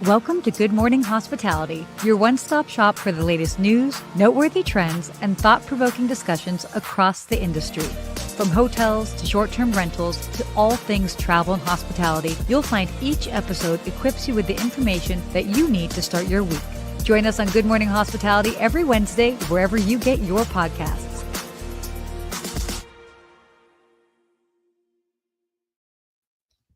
Welcome to Good Morning Hospitality, your one-stop shop for the latest news, noteworthy trends, and thought-provoking discussions across the industry. From hotels to short-term rentals to all things travel and hospitality, you'll find each episode equips you with the information that you need to start your week. Join us on Good Morning Hospitality every Wednesday, wherever you get your podcasts.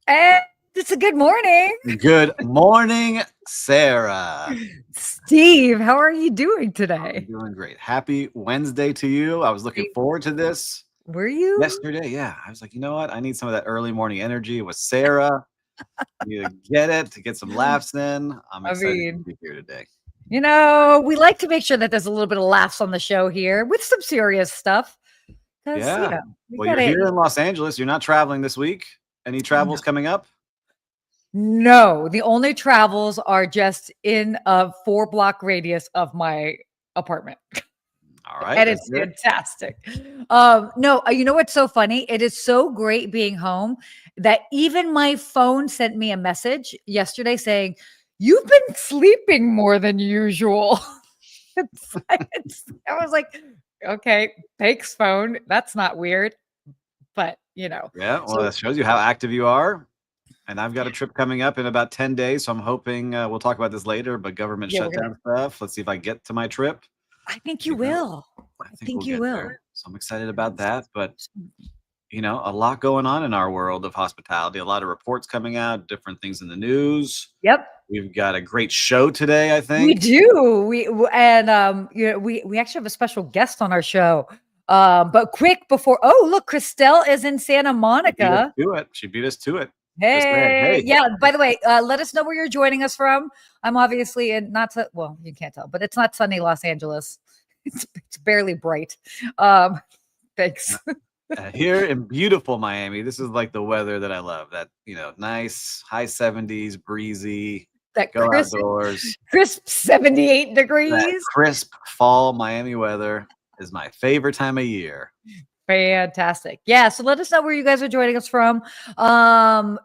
And it's a good morning. Good morning, Sarah. Steve, how are you doing today? I'm doing great. Happy Wednesday to you. I was looking forward to this. Were you? Yesterday, yeah. I was like, you know what? I need some of that early morning energy with Sarah. You get it, to get some laughs in. I'm excited to be here today. You know, we like to make sure that there's a little bit of laughs on the show here with some serious stuff. Yeah. You're here in Los Angeles. You're not traveling this week. Any travels coming up? No, the only travels are just in a 4-block radius of my apartment. All right. And it's fantastic. No, you know what's so funny? It is so great being home that even my phone sent me a message yesterday saying, "You've been sleeping more than usual." I was like, okay, thanks, phone. That's not weird. But, you know. Yeah, well, that shows you how active you are. And I've got a trip coming up in about 10 days. So I'm hoping we'll talk about this later, but government shutdown stuff. Let's see if I get to my trip. I think you will. I think you will. There. So I'm excited about that. But, you know, a lot going on in our world of hospitality, a lot of reports coming out, different things in the news. Yep. We've got a great show today, I think. We do. You know, we actually have a special guest on our show. But quick before, look, Christelle is in Santa Monica. She beat us to it. Hey. Yeah. By the way, let us know where you're joining us from. I'm obviously in you can't tell, but it's not sunny Los Angeles. It's barely bright. Thanks. Here in beautiful Miami, this is like the weather that I love. That, you know, nice high 70s, breezy. That go crisp, outdoors. Crisp 78 degrees. That crisp fall Miami weather is my favorite time of year. Fantastic. Yeah. So let us know where you guys are joining us from.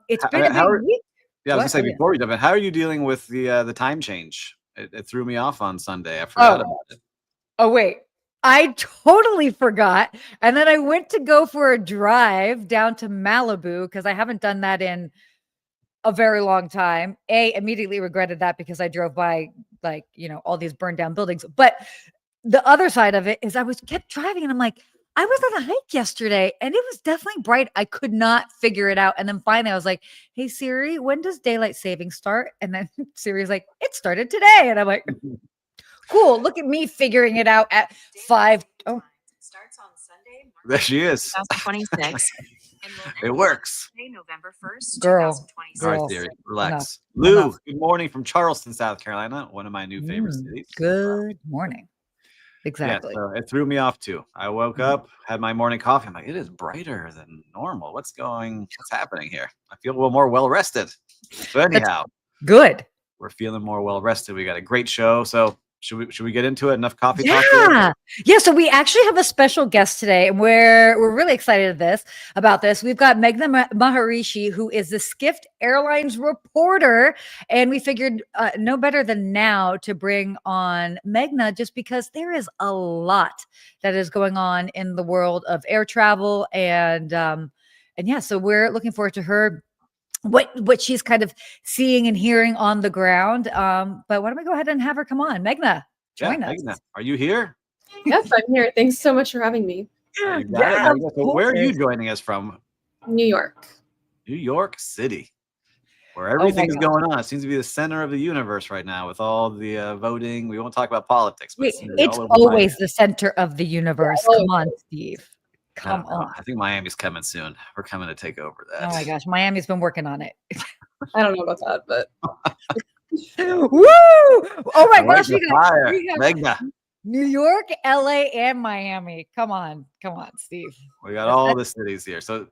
It's been a big week. Yeah, I was gonna say before we jump in, how are you dealing with the time change? It threw me off on Sunday. I forgot about it. Oh, wait. I totally forgot. And then I went to go for a drive down to Malibu because I haven't done that in a very long time. Immediately regretted that because I drove by all these burned down buildings. But the other side of it is I kept driving and I'm like, I was on a hike yesterday and it was definitely bright. I could not figure it out. And then finally I was like, hey, Siri, when does daylight saving start? And then Siri's like, it started today. And I'm like, cool. Look at me figuring it out at 5. Oh, it starts on Sunday, March there she is. 2026. It works. November 1st, Girl. 2026. All right, Siri, relax. Lou, good morning from Charleston, South Carolina, one of my new favorite cities. Good morning. Exactly. Yeah, so it threw me off too. I woke up, had my morning coffee. I'm like, it is brighter than normal. What's happening here? I feel a little more well rested. So anyhow, good. We're feeling more well rested. We got a great show. So should we get into it? Enough coffee talk? Yeah. So we actually have a special guest today, and we're really excited about this. We've got Meghna Maharishi, who is the Skift Airlines reporter, and we figured no better than now to bring on Meghna, just because there is a lot that is going on in the world of air travel, and yeah, so we're looking forward to her. What she's kind of seeing and hearing on the ground. But why don't we go ahead and have her come on? Meghna, join us. Meghna, are you here? Yes, I'm here. Thanks so much for having me. So where are you joining us from? New York. New York City, where everything's going on. It seems to be the center of the universe right now with all the voting. We won't talk about politics. But it's always the center of the universe. Come on, Steve. Come on. I think Miami's coming soon. We're coming to take over that. Oh my gosh, Miami's been working on it. I don't know about that, but woo! Oh my gosh, we got Meghna. New York, LA, and Miami. Come on, Steve. We got all the cities here. So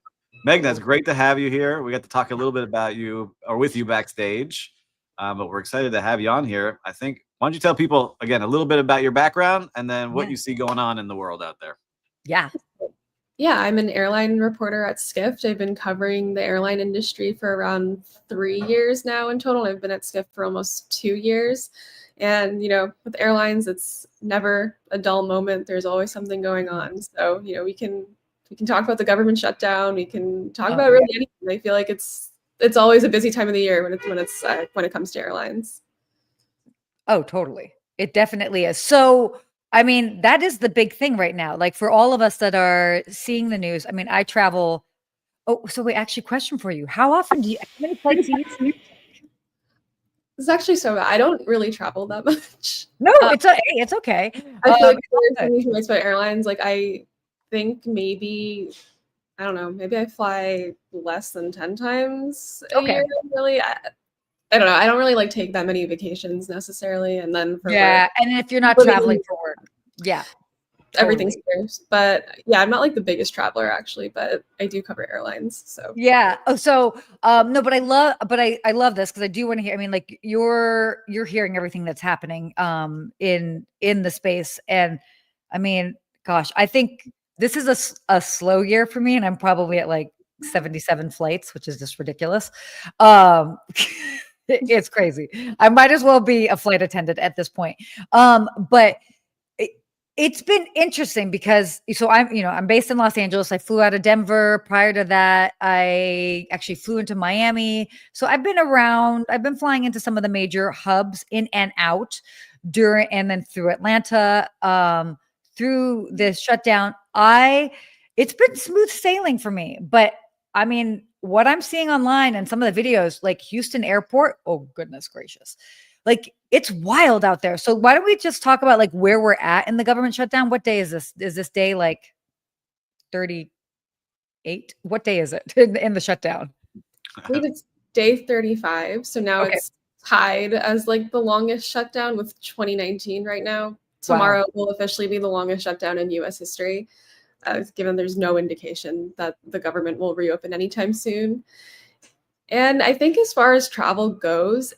Meghna, it's great to have you here. We got to talk a little bit about you or with you backstage. But we're excited to have you on here. I think, why don't you tell people again a little bit about your background and then what you see going on in the world out there? Yeah. Yeah, I'm an airline reporter at Skift. I've been covering the airline industry for around 3 years now in total. I've been at Skift for almost 2 years. And, with airlines, it's never a dull moment. There's always something going on. So, we can talk about the government shutdown. We can talk Oh, about really anything. I feel like it's always a busy time of the year when it comes to airlines. Oh, totally. It definitely is. So, I mean, that is the big thing right now. Like for all of us that are seeing the news, I mean, I travel. Oh, so wait, actually, question for you. How often how many flights do you? It's actually so bad. I don't really travel that much. No, Um, it's okay. I feel like Good. there's something nice about airlines. Like I think maybe I don't know, maybe I fly less than 10 times a Okay. year, really. I don't know. I don't really like take that many vacations necessarily. And then for work, Yeah, and if you're not living traveling in for work, yeah, everything's totally. scarce. But yeah, I'm not like the biggest traveler actually, but I do cover airlines. So Yeah. Oh, so no, but I love this because I do want to hear. I mean, like you're hearing everything that's happening in the space, and I mean, gosh, I think this is a slow year for me, and I'm probably at like 77 flights, which is just ridiculous. It's crazy. I might as well be a flight attendant at this point. But it, it's been interesting because I'm based in Los Angeles. I flew out of Denver. Prior to that, I actually flew into Miami. So I've been around. I've been flying into some of the major hubs in and out during and then through Atlanta. Through this shutdown, it's been smooth sailing for me. But I mean, what I'm seeing online and some of the videos, like Houston Airport, oh goodness gracious. Like it's wild out there. So why don't we just talk about like where we're at in the government shutdown? What day is this? Is this day like 38? What day is it in the shutdown? I believe it's day 35. So now Okay. it's tied as like the longest shutdown with 2019 right now. Wow. Tomorrow will officially be the longest shutdown in US history, given there's no indication that the government will reopen anytime soon. And I think as far as travel goes,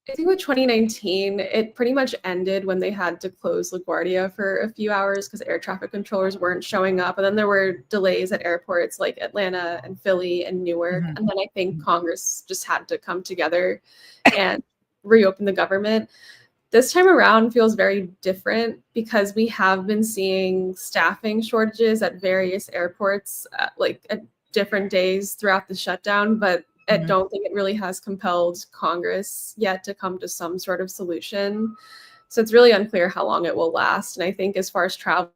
I think with 2019, it pretty much ended when they had to close LaGuardia for a few hours because air traffic controllers weren't showing up. And then there were delays at airports like Atlanta and Philly and Newark. Mhm. And then I think Congress just had to come together and reopen the government. This time around feels very different because we have been seeing staffing shortages at various airports, like at different days throughout the shutdown, but I Mhm. don't think it really has compelled Congress yet to come to some sort of solution. So it's really unclear how long it will last. And I think as far as travel,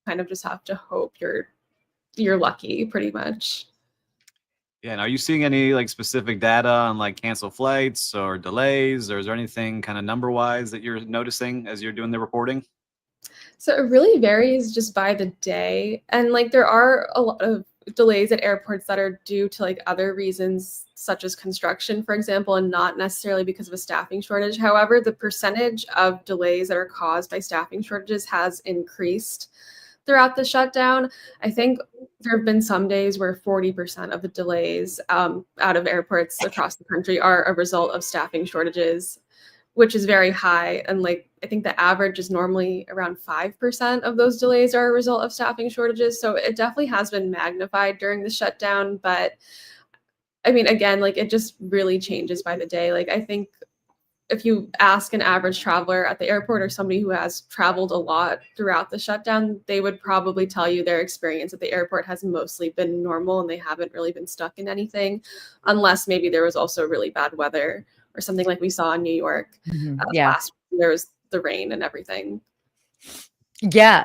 kind of just have to hope you're lucky pretty much. Yeah, and are you seeing any like specific data on like cancel flights or delays, or is there anything kind of number wise that you're noticing as you're doing the reporting? So it really varies just by the day. And like there are a lot of delays at airports that are due to like other reasons, such as construction, for example, and not necessarily because of a staffing shortage. However, the percentage of delays that are caused by staffing shortages has increased throughout the shutdown. I think there have been some days where 40% of the delays out of airports across the country are a result of staffing shortages, which is very high. And like, I think the average is normally around 5% of those delays are a result of staffing shortages. So it definitely has been magnified during the shutdown. But I mean, again, like it just really changes by the day. Like, I think if you ask an average traveler at the airport or somebody who has traveled a lot throughout the shutdown, they would probably tell you their experience at the airport has mostly been normal and they haven't really been stuck in anything, unless maybe there was also really bad weather or something like we saw in New York Mhm. Yeah. last. There was the rain and everything. Yeah.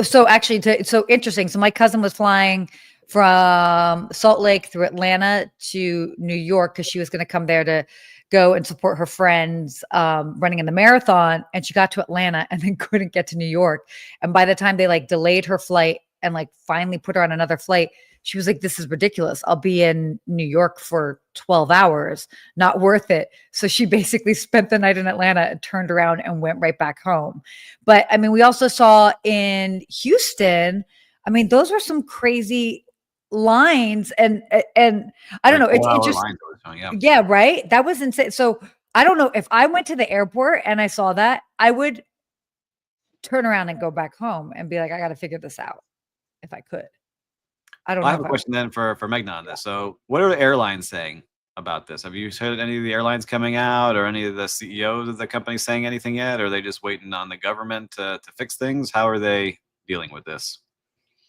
So actually, so interesting. So my cousin was flying from Salt Lake through Atlanta to New York because she was going to come there to go and support her friends running in the marathon. And she got to Atlanta and then couldn't get to New York. And by the time they like delayed her flight and like finally put her on another flight, she was like, "This is ridiculous. I'll be in New York for 12 hours. Not worth it." So she basically spent the night in Atlanta and turned around and went right back home. But I mean, we also saw in Houston, I mean, those were some crazy lines and I don't Like know, it's 4 hour interesting. lines I was showing, yeah. Yeah, right? That was insane. So I don't know if I went to the airport and I saw that, I would turn around and go back home and be like, I got to figure this out if I could. I don't I know have a if I, question then for Meghna on this. So, what are the airlines saying about this? Have you heard any of the airlines coming out, or any of the CEOs of the company saying anything yet? Or are they just waiting on the government to fix things? How are they dealing with this?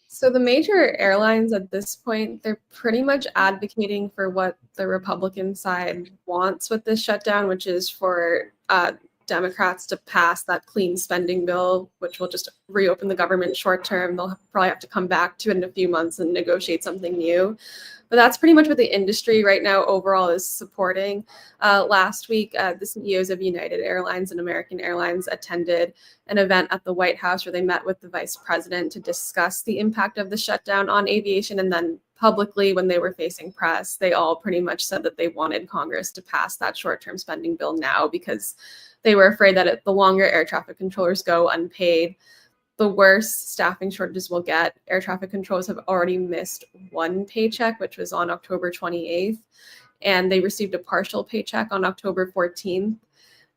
So the major airlines at this point, they're pretty much advocating for what the Republican side wants with this shutdown, which is for Democrats to pass that clean spending bill, which will just reopen the government short term. They'll probably have to come back to it in a few months and negotiate something new. But that's pretty much what the industry right now overall is supporting. Last week, the CEOs of United Airlines and American Airlines attended an event at the White House where they met with the vice president to discuss the impact of the shutdown on aviation. And then publicly, when they were facing press, they all pretty much said that they wanted Congress to pass that short-term spending bill now because they were afraid that the longer air traffic controllers go unpaid, the worse staffing shortages will get. Air traffic controllers have already missed one paycheck, which was on October 28th, and they received a partial paycheck on October 14th.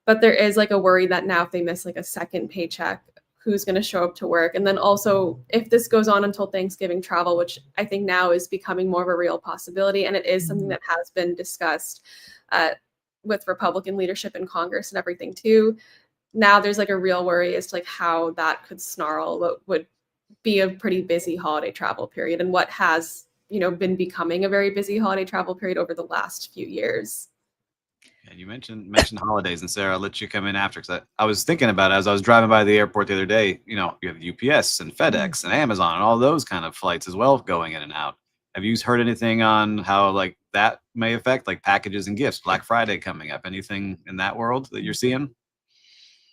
But there is like a worry that now if they miss like a second paycheck, who's going to show up to work? And then also, if this goes on until Thanksgiving travel, which I think now is becoming more of a real possibility, and it is something that has been discussed with Republican leadership in Congress and everything too. Now there's like a real worry as to like how that could snarl what would be a pretty busy holiday travel period, and what has, been becoming a very busy holiday travel period over the last few years. And you mentioned holidays, and Sarah, I'll let you come in after, because I was thinking about it as I was driving by the airport the other day. You have UPS and FedEx and Amazon and all those kind of flights as well going in and out. Have you heard anything on how like that may affect like packages and gifts? Black Friday coming up. Anything in that world that you're seeing?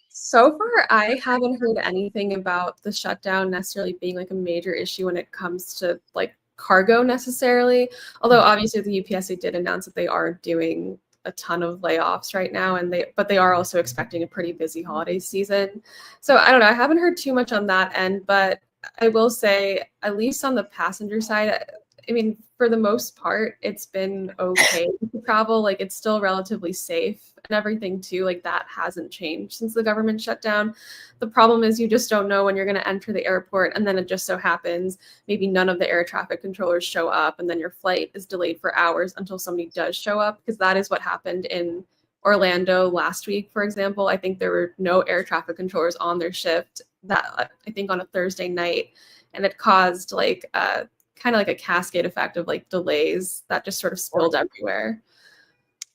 So far, I haven't heard anything about the shutdown necessarily being like a major issue when it comes to like cargo necessarily. Although obviously the UPS, they did announce that they are doing a ton of layoffs right now, but they are also expecting a pretty busy holiday season. So I don't know. I haven't heard too much on that end, but I will say, at least on the passenger side, I mean, for the most part, it's been okay to travel. Like, it's still relatively safe and everything too. Like, that hasn't changed since the government shut down. The problem is you just don't know when you're going to enter the airport, and then it just so happens maybe none of the air traffic controllers show up, and then your flight is delayed for hours until somebody does show up, because that is what happened in Orlando last week, for example. I think there were no air traffic controllers on their shift I think on a Thursday night, and it caused like kind of like a cascade effect of like delays that just sort of spilled everywhere.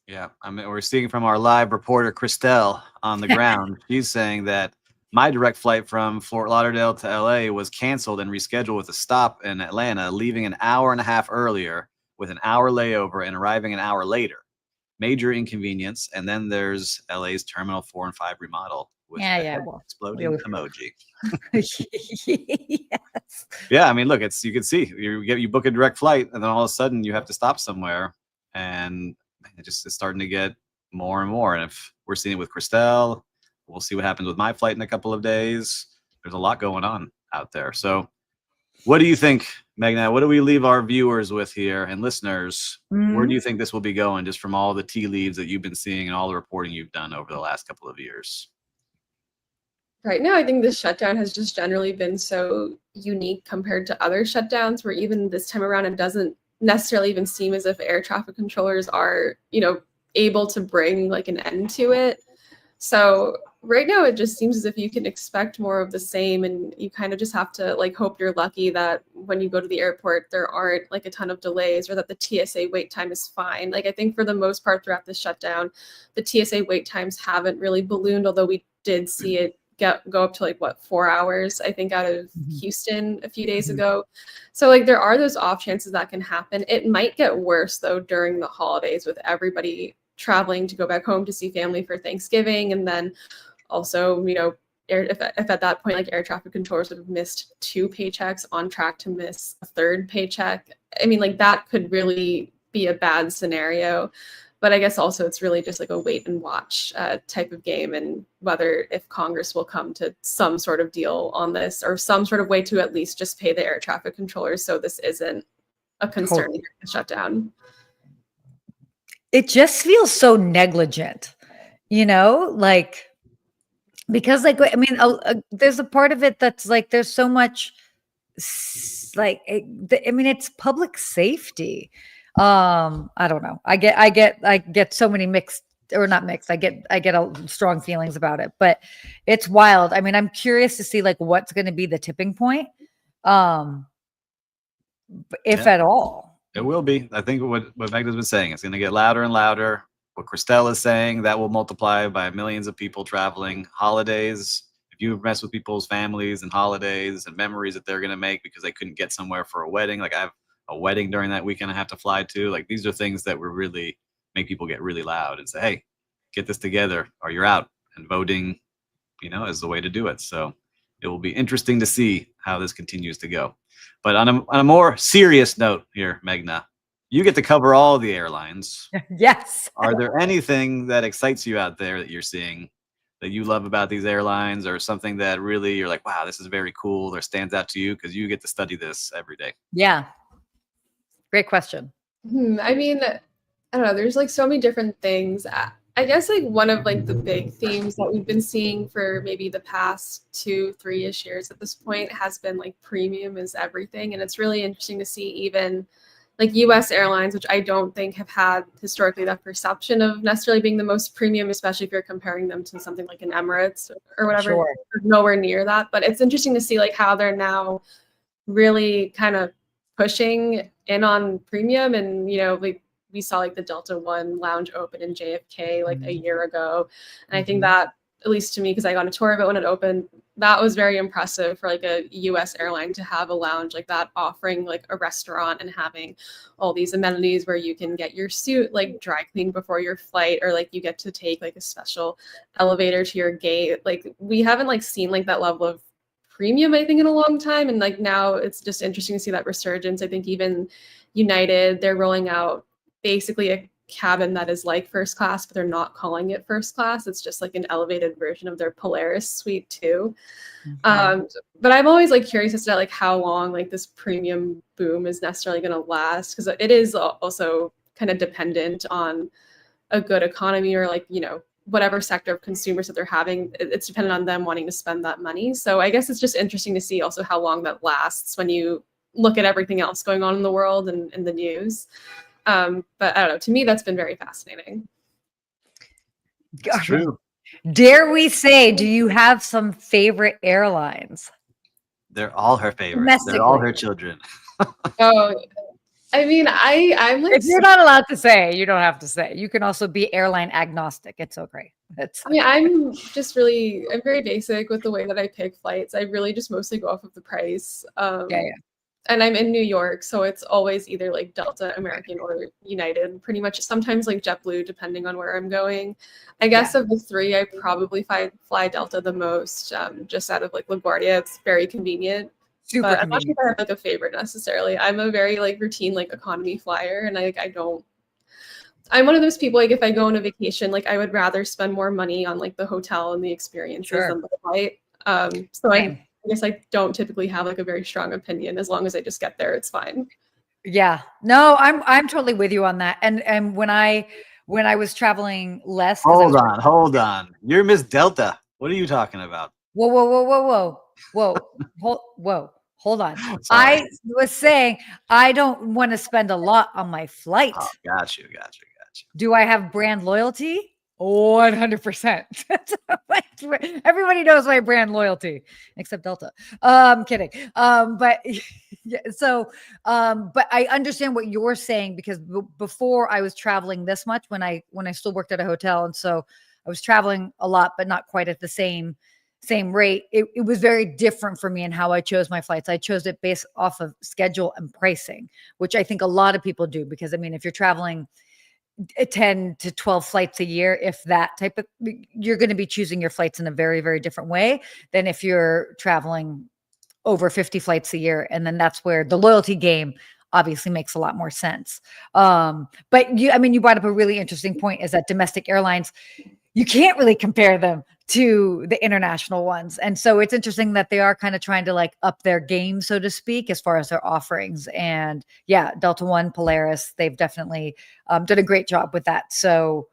Yeah, I mean, we're seeing from our live reporter Christelle on the ground. She's saying that my direct flight from Fort Lauderdale to LA was canceled and rescheduled with a stop in Atlanta, leaving an hour and a half earlier with an hour layover and arriving an hour later. Major inconvenience. And then there's LA's Terminal 4 and 5 remodel with well, exploding emoji. yes. Yeah, I mean, look, you can see you book a direct flight, and then all of a sudden you have to stop somewhere, and it's starting to get more and more. And if we're seeing it with Christelle, we'll see what happens with my flight in a couple of days. There's a lot going on out there. So what do you think, Meghna? What do we leave our viewers with here and listeners? Where do you think this will be going, just from all the tea leaves that you've been seeing and all the reporting you've done over the last couple of years? Right now, I think this shutdown has just generally been so unique compared to other shutdowns, where even this time around, it doesn't necessarily even seem as if air traffic controllers are, able to bring like an end to it. So right now, it just seems as if you can expect more of the same, and you kind of just have to like hope you're lucky that when you go to the airport, there aren't like a ton of delays, or that the TSA wait time is fine. Like, I think for the most part throughout the shutdown, the TSA wait times haven't really ballooned, although we did see it go up to like 4 hours, I think, out of Houston a few days ago. So like there are those off chances that can happen. It might get worse though during the holidays, with everybody traveling to go back home to see family for Thanksgiving, and then also, if at that point like air traffic controllers would have missed 2 paychecks, on track to miss a 3rd paycheck. I mean, like that could really be a bad scenario. But I guess also it's really just like a wait and watch type of game, and if Congress will come to some sort of deal on this, or some sort of way to at least just pay the air traffic controllers so this isn't a concern during the shutdown. It just feels so negligent, like, because like, I mean, there's a part of it that's like, there's so much I mean, it's public safety. I don't know. I get so many mixed, or not mixed. I get strong feelings about it, but it's wild. I mean, I'm curious to see like what's going to be the tipping point, um, if Yeah. at all. It will be. I think what Meghna's been saying, it's going to get louder and louder. What Christelle is saying, that will multiply by millions of people traveling. Holidays, if you mess with people's families and holidays and memories that they're going to make because they couldn't get somewhere for a wedding. Like I have a wedding during that weekend I have to fly to. Like these are things that will really make people get really loud and say, hey, get this together or you're out. And voting, is the way to do it. So it will be interesting to see how this continues to go. But on a more serious note here, Meghna, you get to cover all the airlines. Yes. Are there anything that excites you out there that you're seeing that you love about these airlines, or something that really you're like, wow, this is very cool, or stands out to you because you get to study this every day? Yeah. Great question. I mean, I don't know. There's like so many different things. I guess like one of like the big themes that we've been seeing for maybe the past 2-3-ish years at this point has been like premium is everything. And it's really interesting to see even like US airlines, which I don't think have had historically that perception of necessarily being the most premium, especially if you're comparing them to something like an Emirates or whatever. Sure. Nowhere near that. But it's interesting to see like how they're now really kind of pushing in on premium. And like we saw like the Delta One lounge open in JFK like a year ago, and I think that, at least to me, because I got a tour of it when it opened, that was very impressive for like a US airline to have a lounge like that, offering like a restaurant and having all these amenities where you can get your suit like dry cleaned before your flight, or like you get to take like a special elevator to your gate. Like we haven't like seen like that level of premium, I think, in a long time. And like now it's just interesting to see that resurgence. I think even United, they're rolling out basically a cabin that is like first class, but they're not calling it first class. It's just like an elevated version of their Polaris suite too. But I'm always like curious as to like how long like this premium boom is necessarily going to last, because it is also kind of dependent on a good economy, or like whatever sector of consumers that they're having. It's dependent on them wanting to spend that money. So I guess it's just interesting to see also how long that lasts when you look at everything else going on in the world and in the news. But I don't know, to me that's been very fascinating. It's true. Dare we say, do you have some favorite airlines? They're all her favorites. They're all her children. Oh, I mean, I'm like, if you're not allowed to say, you don't have to say. You can also be airline agnostic. It's okay. I'm very basic with the way that I pick flights. I really just mostly go off of the price. Yeah. And I'm in New York, so it's always either like Delta, American, or United. Pretty much, sometimes like JetBlue, depending on where I'm going. I guess of the three, I probably fly Delta the most, just out of like LaGuardia. It's very convenient. Super but convenient. I'm not sure if I have like a favorite necessarily. I'm a very like routine like economy flyer, and I'm one of those people, like if I go on a vacation, like I would rather spend more money on like the hotel and the experiences than the flight. So I guess I don't typically have like a very strong opinion. As long as I just get there, it's fine. Yeah. No, I'm totally with you on that. And when I was traveling less. Hold on. You're Miss Delta. What are you talking about? Whoa. Hold on. I was saying I don't want to spend a lot on my flight. Oh, got you. Do I have brand loyalty? 100%. Everybody knows my brand loyalty, except Delta. I'm kidding. But yeah, so, but I understand what you're saying, because before I was traveling this much when I still worked at a hotel, and so I was traveling a lot, but not quite at the same rate. It was very different for me in how I chose my flights. I chose it based off of schedule and pricing, which I think a lot of people do, because I mean, if you're traveling 10 to 12 flights a year, if that type of, you're going to be choosing your flights in a very, very different way than if you're traveling over 50 flights a year. And then that's where the loyalty game obviously makes a lot more sense. But you brought up a really interesting point, is that domestic airlines, you can't really compare them to the international ones. And so it's interesting that they are kind of trying to like up their game, so to speak, as far as their offerings. And yeah, Delta One, Polaris, they've definitely done a great job with that. So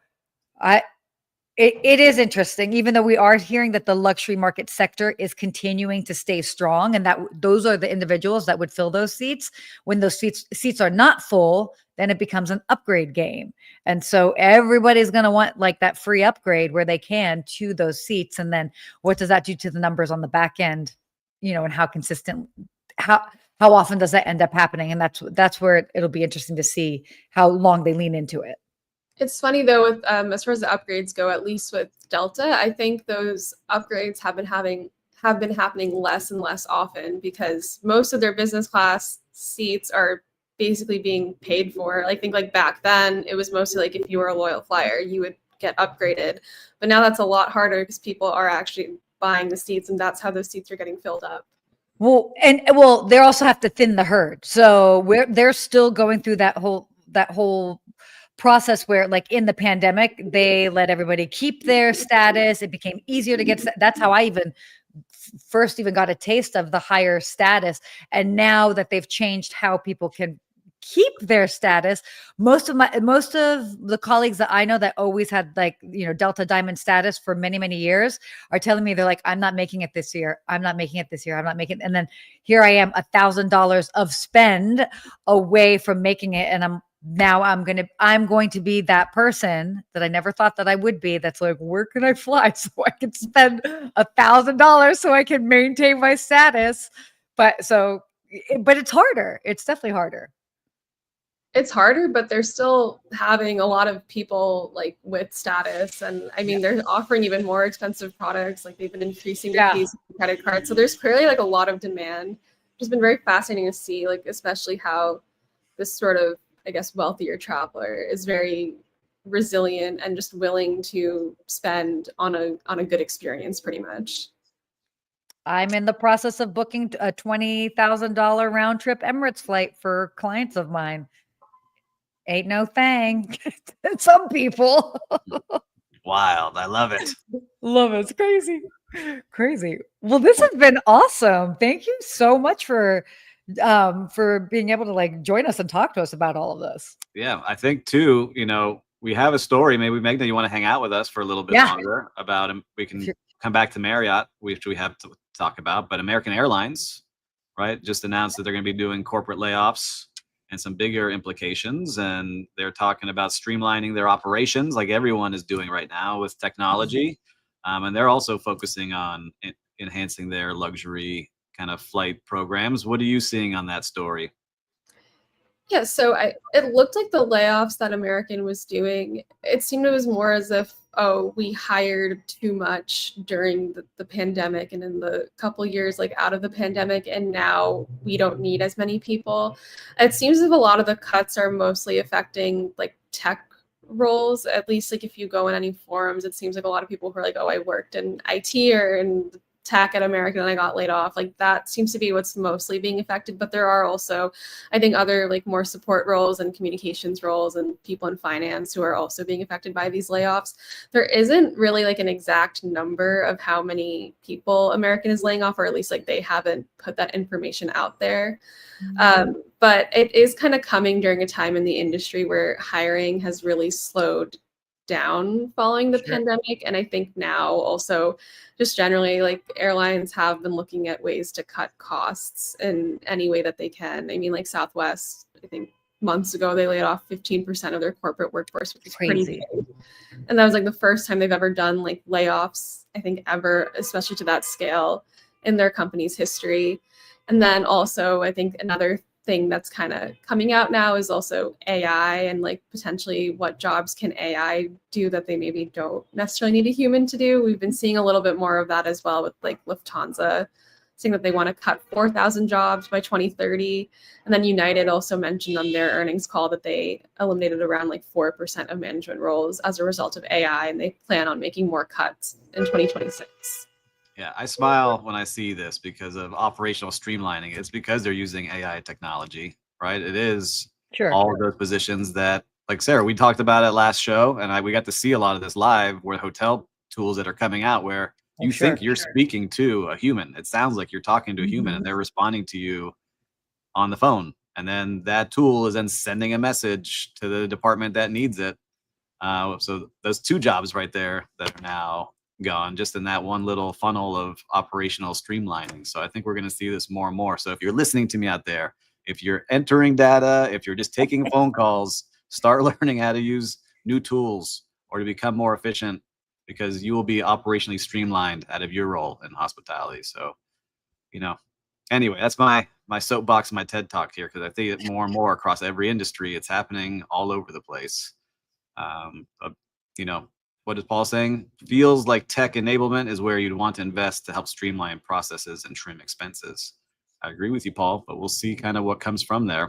It is interesting, even though we are hearing that the luxury market sector is continuing to stay strong, and that those are the individuals that would fill those seats. When those seats are not full, then it becomes an upgrade game, and so everybody's going to want like that free upgrade where they can to those seats. And then what does that do to the numbers on the back end? And how consistent, how often does that end up happening? And that's where it'll be interesting to see how long they lean into it. It's funny though, with as far as the upgrades go, at least with Delta, I think those upgrades have been happening less and less often because most of their business class seats are basically being paid for. I think like back then it was mostly like if you were a loyal flyer, you would get upgraded. But now that's a lot harder because people are actually buying the seats, and that's how those seats are getting filled up. Well, they also have to thin the herd. So they're still going through that whole process where, like in the pandemic, they let everybody keep their status. It became easier to get. That's how I first got a taste of the higher status. And now that they've changed how people can keep their status, most of the colleagues that I know that always had like Delta Diamond status for many, many years are telling me, they're like, I'm not making it this year. I'm not making it this year. I'm not making it. And then here I am, $1,000 of spend away from making it. And I'm going to be that person that I never thought that I would be. That's like, where can I fly so I can spend $1,000 so I can maintain my status? But it's harder. It's definitely harder. It's harder, but they're still having a lot of people like with status. And I mean, they're offering even more expensive products. Like they've been increasing their fees with credit cards. So there's clearly like a lot of demand. It's been very fascinating to see, like, especially how this sort of, I guess, wealthier traveler is very resilient and just willing to spend on a good experience pretty much. I'm in the process of booking a $20,000 round trip Emirates flight for clients of mine. Ain't no thing. Some people. Wild. I love it. Love it. It's crazy. Crazy. Well, this has been awesome. Thank you so much for being able to like join us and talk to us about all of this. Yeah, I think too, we have a story. Maybe Meghna, you want to hang out with us for a little bit longer about him. We can come back to Marriott, which we have to talk about, but American Airlines, right, just announced that they're going to be doing corporate layoffs and some bigger implications. And they're talking about streamlining their operations like everyone is doing right now with technology. And they're also focusing on enhancing their luxury kind of flight programs. What are you seeing on that story? Yeah, so it looked like the layoffs that American was doing, it seemed it was more as if, we hired too much during the pandemic and in the couple years like out of the pandemic, and now we don't need as many people. It seems as if a lot of the cuts are mostly affecting like tech roles. At least like if you go in any forums, it seems like a lot of people who are like, I worked in IT or in tech at American and I got laid off. Like that seems to be what's mostly being affected. But there are also, I think, other like more support roles and communications roles and people in finance who are also being affected by these layoffs. There isn't really like an exact number of how many people American is laying off, or at least like they haven't put that information out there. But it is kind of coming during a time in the industry where hiring has really slowed down following the pandemic. And I think now also just generally like airlines have been looking at ways to cut costs in any way that they can. I mean, like Southwest, I think months ago, they laid off 15% of their corporate workforce, which is pretty big. And that was like the first time they've ever done like layoffs, I think ever, especially to that scale in their company's history. And then also, I think another thing that's kind of coming out now is also AI and like potentially what jobs can AI do that they maybe don't necessarily need a human to do. We've been seeing a little bit more of that as well with like Lufthansa saying that they want to cut 4,000 jobs by 2030. And then United also mentioned on their earnings call that they eliminated around like 4% of management roles as a result of AI, and they plan on making more cuts in 2026. Yeah, I smile when I see this because of operational streamlining. It's because they're using AI technology, right? It is all of those positions that, like Sarah, we talked about it last show, and we got to see a lot of this live where hotel tools that are coming out where you think you're speaking to a human. It sounds like you're talking to a human and they're responding to you on the phone. And then that tool is then sending a message to the department that needs it. So those 2 jobs right there that are now gone, just in that one little funnel of operational streamlining. So I think we're going to see this more and more. So if you're listening to me out there, if you're entering data, if you're just taking phone calls, start learning how to use new tools or to become more efficient, because you will be operationally streamlined out of your role in hospitality. So, anyway, that's my soapbox, my TED talk here, because I think it more and more across every industry. It's happening all over the place. But, what is Paul saying? Feels like tech enablement is where you'd want to invest to help streamline processes and trim expenses. I agree with you, Paul, but we'll see kind of what comes from there.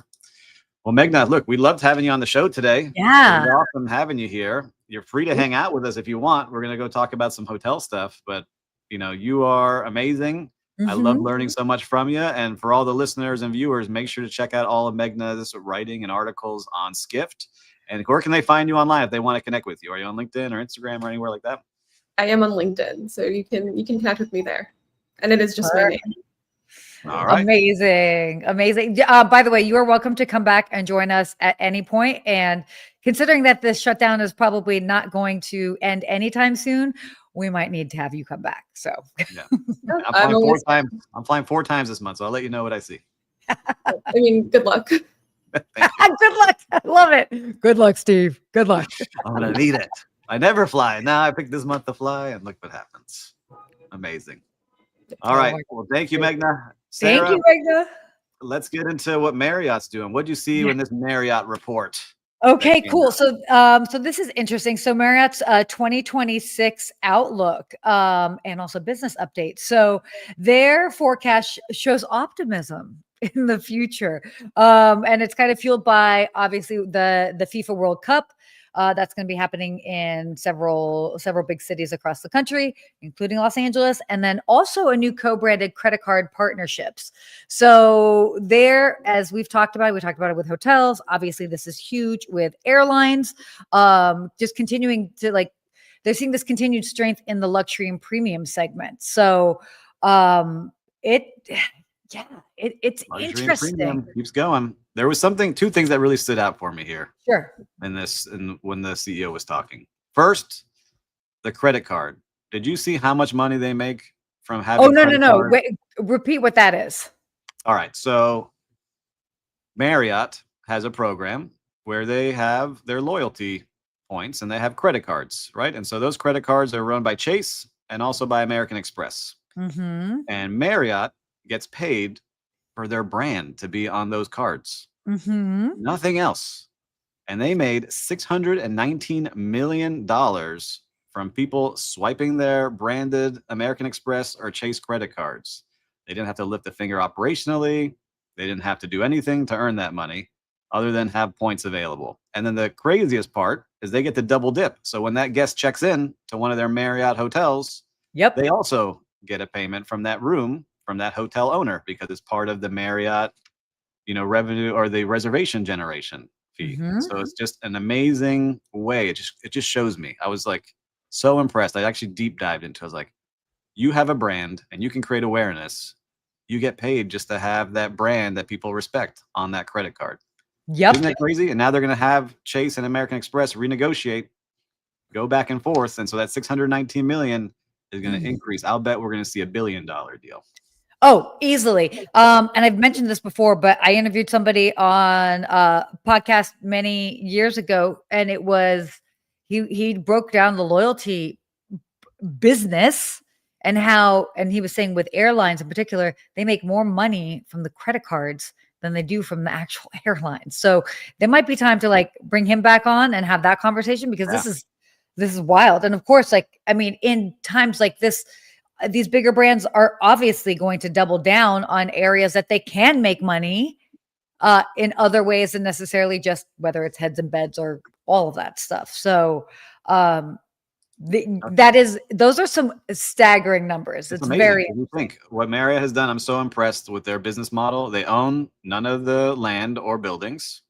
Well, Meghna, look, we loved having you on the show today. Yeah. It was awesome having you here. You're free to hang out with us if you want. We're going to go talk about some hotel stuff, but you are amazing. I love learning so much from you. And for all the listeners and viewers, make sure to check out all of Meghna's writing and articles on Skift. And where can they find you online if they want to connect with you? Are you on LinkedIn or Instagram or anywhere like that? I am on LinkedIn, so you can connect with me there. And it is just my name. All right. Amazing. By the way, you are welcome to come back and join us at any point. And considering that this shutdown is probably not going to end anytime soon, we might need to have you come back. So yeah. I'm flying 4 times. I'm flying 4 times this month, so I'll let you know what I see. I mean, good luck. Good luck. I love it. Good luck, Steve. Good luck. I'm gonna need it. I never fly. Now I picked this month to fly, and look what happens. Amazing. All right. Well, thank you, Meghna. Sarah, Thank you, Meghna. let's get into what Marriott's doing. What do you see in this Marriott report? Okay, cool. So this is interesting. So Marriott's 2026 outlook and also business update. So their forecast shows optimism in the future. And it's kind of fueled by obviously the FIFA World Cup. That's going to be happening in several big cities across the country, including Los Angeles, and then also a new co-branded credit card partnerships. So there, as we talked about it with hotels. Obviously, this is huge with airlines. Just continuing to they're seeing this continued strength in the luxury and premium segment. So it's Luxury interesting. and premium keeps going. There was 2 things that really stood out for me here. Sure. And when the CEO was talking. First, the credit card. Did you see how much money they make from having? Oh, no. Wait, repeat what that is. All right. So Marriott has a program where they have their loyalty points and they have credit cards, right? And so those credit cards are run by Chase and also by American Express. Mm-hmm. And Marriott gets paid for their brand to be on those cards. Mm-hmm. Nothing else. And they made $619 million from people swiping their branded American Express or Chase credit cards. They didn't have to lift a finger operationally. They didn't have to do anything to earn that money other than have points available. And then the craziest part is they get to double dip. So when that guest checks in to one of their Marriott hotels, they also get a payment from that room, from that hotel owner, because it's part of the Marriott, revenue or the reservation generation fee. Mm-hmm. So it's just an amazing way. It just shows me. I was so impressed. I actually deep dived into it. I was like, you have a brand and you can create awareness. You get paid just to have that brand that people respect on that credit card. Yep. Isn't that crazy? And now they're going to have Chase and American Express renegotiate, go back and forth. And so that $619 million is going to increase. I'll bet we're going to see $1 billion deal. Oh, easily. And I've mentioned this before, but I interviewed somebody on a podcast many years ago, and it was he broke down the loyalty business and he was saying with airlines in particular, they make more money from the credit cards than they do from the actual airlines. So there might be time to bring him back on and have that conversation, because this is wild. And of course, in times like this, these bigger brands are obviously going to double down on areas that they can make money in other ways than necessarily just whether it's heads and beds or all of that stuff. So those are some staggering numbers. It's amazing. very. You think what Marriott has done? I'm so impressed with their business model. They own none of the land or buildings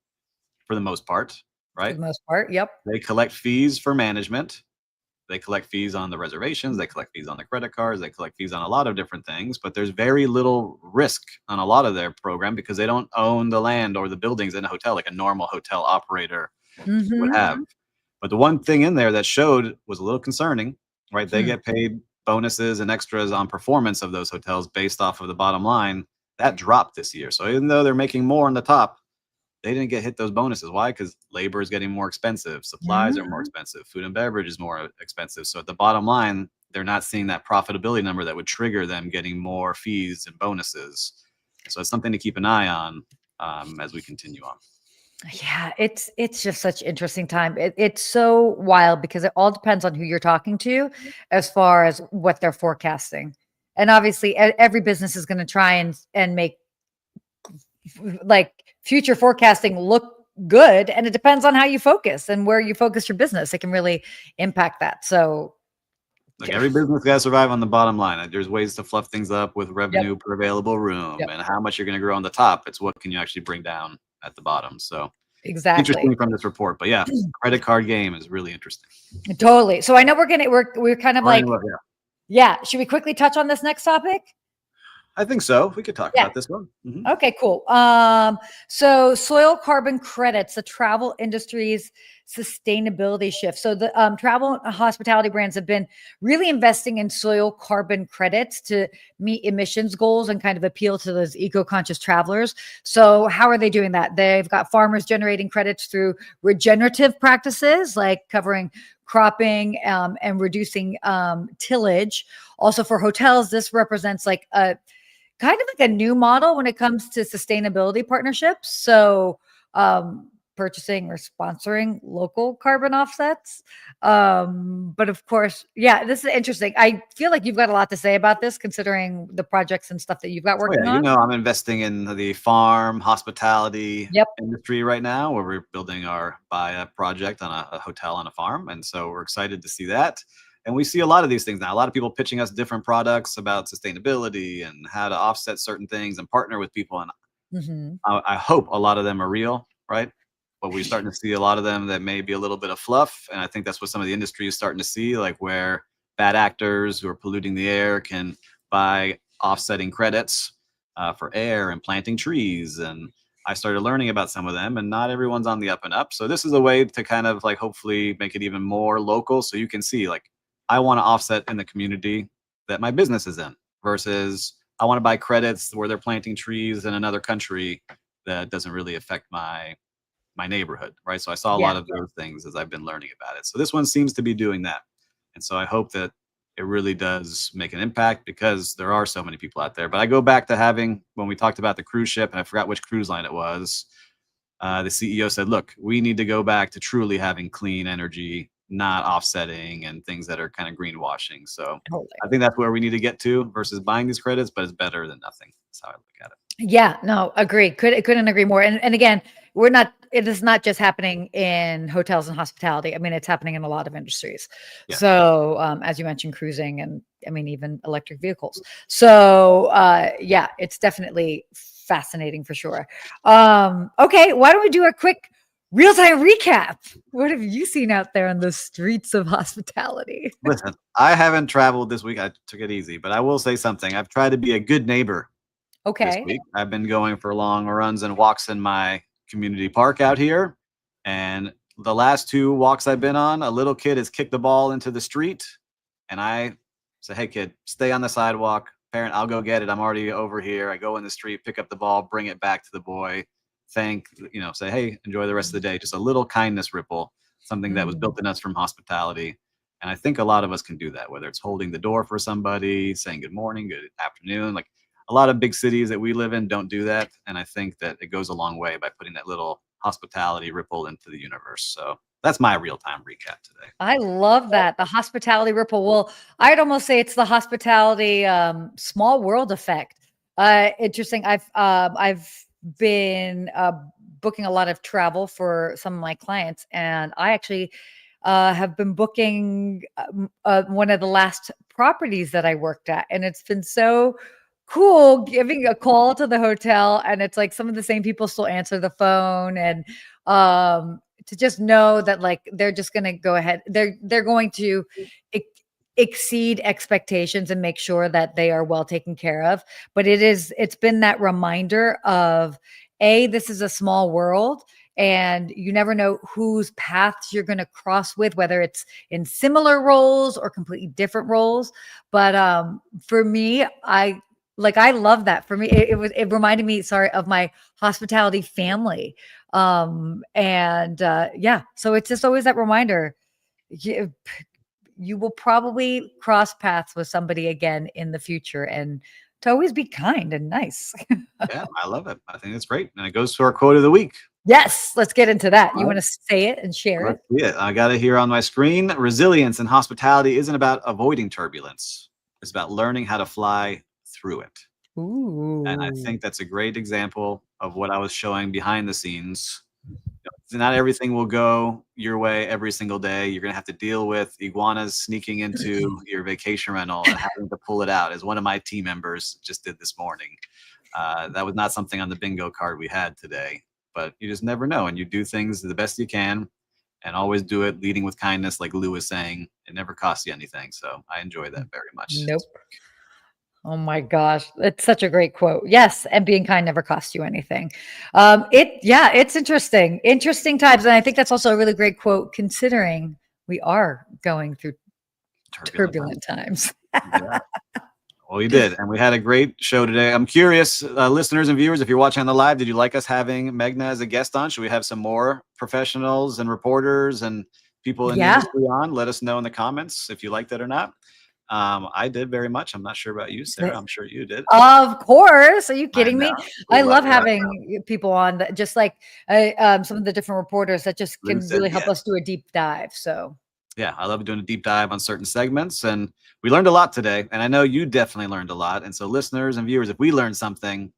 for the most part, right? For the most part, yep. They collect fees for management. They collect fees on the reservations. They collect fees on the credit cards. They collect fees on a lot of different things, but there's very little risk on a lot of their program because they don't own the land or the buildings in a hotel like a normal hotel operator would have. But the one thing in there that showed was a little concerning, right? They Hmm. get paid bonuses and extras on performance of those hotels based off of the bottom line. That dropped this year. So even though they're making more on the top, they didn't get hit those bonuses. Why? Because labor is getting more expensive, supplies are more expensive, food and beverage is more expensive. So at the bottom line, they're not seeing that profitability number that would trigger them getting more fees and bonuses. So it's something to keep an eye on as we continue on. Yeah, it's just such interesting time. It's so wild because it all depends on who you're talking to as far as what they're forecasting. And obviously every business is going to try and make like future forecasting look good, and it depends on how you focus and where you focus your business. It can really impact that. So Like every business got to survive on the bottom line. There's ways to fluff things up with yep, revenue per available room yep, and how much you're going to grow on the top. It's what can you actually bring down at the bottom. So exactly. interesting from this report. But yeah, credit card game is really interesting. Totally. So I know we're kind of Or like, anyway, yeah, yeah, should we quickly touch on this next topic? I think so. We could talk Yeah. about this one. Mhm. Okay, cool. So soil carbon credits, the travel industry's sustainability shift. So the travel and hospitality brands have been really investing in soil carbon credits to meet emissions goals and kind of appeal to those eco-conscious travelers. So how are they doing that? They've got farmers generating credits through regenerative practices like covering cropping and reducing tillage. Also for hotels, this represents like a kind of like a new model when it comes to sustainability partnerships. So, purchasing or sponsoring local carbon offsets. But of course, yeah, this is interesting. I feel like you've got a lot to say about this, considering the projects and stuff that you've got Oh working yeah, you on. know, I'm investing in the farm hospitality Yep. industry right now, where we're building our buy project on a hotel on a farm, and so we're excited to see that. And we see a lot of these things now. A lot of people pitching us different products about sustainability and how to offset certain things and partner with people. And Hmm. I hope a lot of them are real, right? But we're starting to see a lot of them that may be a little bit of fluff, and I think that's what some of the industry is starting to see, like where bad actors who are polluting the air can buy offsetting credits for air and planting trees. And I started learning about some of them, and not everyone's on the up and up. So this is a way to kind of like hopefully make it even more local, so you can see like I want to offset in the community that my business is in versus I want to buy credits where they're planting trees in another country that doesn't really affect my neighborhood, right? So I saw a Yeah. lot of those things as I've been learning about it. So this one seems to be doing that. And so I hope that it really does make an impact because there are so many people out there. But I go back to having, when we talked about the cruise ship, and I forgot which cruise line it was, the CEO said, look, we need to go back to truly having clean energy, not offsetting and things that are kind of greenwashing. So Totally. I think that's where we need to get to versus buying these credits, but it's better than nothing. That's how I look at it. Yeah, no, agree. Couldn't agree more. And again, it is not just happening in hotels and hospitality. I mean, it's happening in a lot of industries. Yeah. So, as you mentioned, cruising and I mean, even electric vehicles. So, yeah, it's definitely fascinating for sure. Okay, why don't we do a quick real-time recap? What have you seen out there on the streets of hospitality? Listen, I haven't traveled this week. I took it easy, but I will say something. I've tried to be a good neighbor this Okay. week. I've been going for long runs and walks in my community park out here. And the last 2 walks I've been on, a little kid has kicked the ball into the street. And I say, hey, kid, stay on the sidewalk. Parent, I'll go get it. I'm already over here. I go in the street, pick up the ball, bring it back to the boy. Say, hey, enjoy the rest of the day. Just a little kindness ripple, something that was built in us from hospitality. And I think a lot of us can do that, whether it's holding the door for somebody, saying good morning, good afternoon. Like a lot of big cities that we live in don't do that. And I think that it goes a long way by putting that little hospitality ripple into the universe. So that's my real-time recap today. I love that. The hospitality ripple. Well, I'd almost say it's the hospitality small world effect. Interesting. I've been booking a lot of travel for some of my clients, and I actually have been booking one of the last properties that I worked at, and it's been so cool giving a call to the hotel, and it's like some of the same people still answer the phone, and to just know that like they're just going to go ahead, they're going to ex- exceed expectations and make sure that they are well taken care of. But it's been that reminder of this is a small world, and you never know whose paths you're going to cross with, whether it's in similar roles or completely different roles. But for me, I love that. For me, it reminded me, sorry, of my hospitality family. And yeah, so it's just always that reminder. You will probably cross paths with somebody again in the future, and to always be kind and nice. Yeah, I love it. I think that's great. And it goes to our quote of the week. Yes, let's get into that. You All want to say it and share it? Let's see it. I got it here on my screen. Resilience in hospitality isn't about avoiding turbulence. It's about learning how to fly through it. Ooh. And I think that's a great example of what I was showing behind the scenes. Not everything will go your way every single day. You're going to have to deal with iguanas sneaking into your vacation rental and having to pull it out, as one of my team members just did this morning. That was not something on the bingo card we had today, but you just never know. And you do things the best you can, and always do it leading with kindness. Like Lou was saying, it never costs you anything. So I enjoy that very much. Nope. Oh my gosh, it's such a great quote. Yes, and being kind never costs you anything. It's interesting times, and I think that's also a really great quote considering we are going through turbulent times. Yeah. Well, you did, and we had a great show today. I'm curious, listeners and viewers, if you're watching on the live, did you like us having Meghna as a guest on? Should we have some more professionals and reporters and people in the industry on? Let us know in the comments if you liked it or not. I did very much. I'm not sure about you, Sarah. I'm sure you did. Of course. Are you kidding me? I love that. having people on that, just like some of the different reporters that just can really help us do a deep dive. So yeah, I love doing a deep dive on certain segments, and we learned a lot today. And I know you definitely learned a lot. And so listeners and viewers, if we learned something,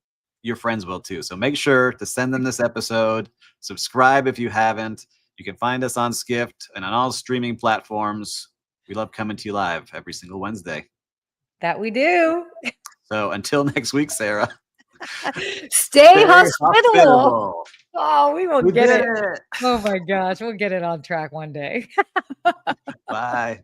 your friends will too. So make sure to send them this episode. Subscribe if you haven't. You can find us on Skift and on all streaming platforms. We love coming to you live every single Wednesday. That we do. So until next week, Sarah. Stay hospitable. Oh, we will get it. it. Oh my gosh, we'll get it on track one day. Bye.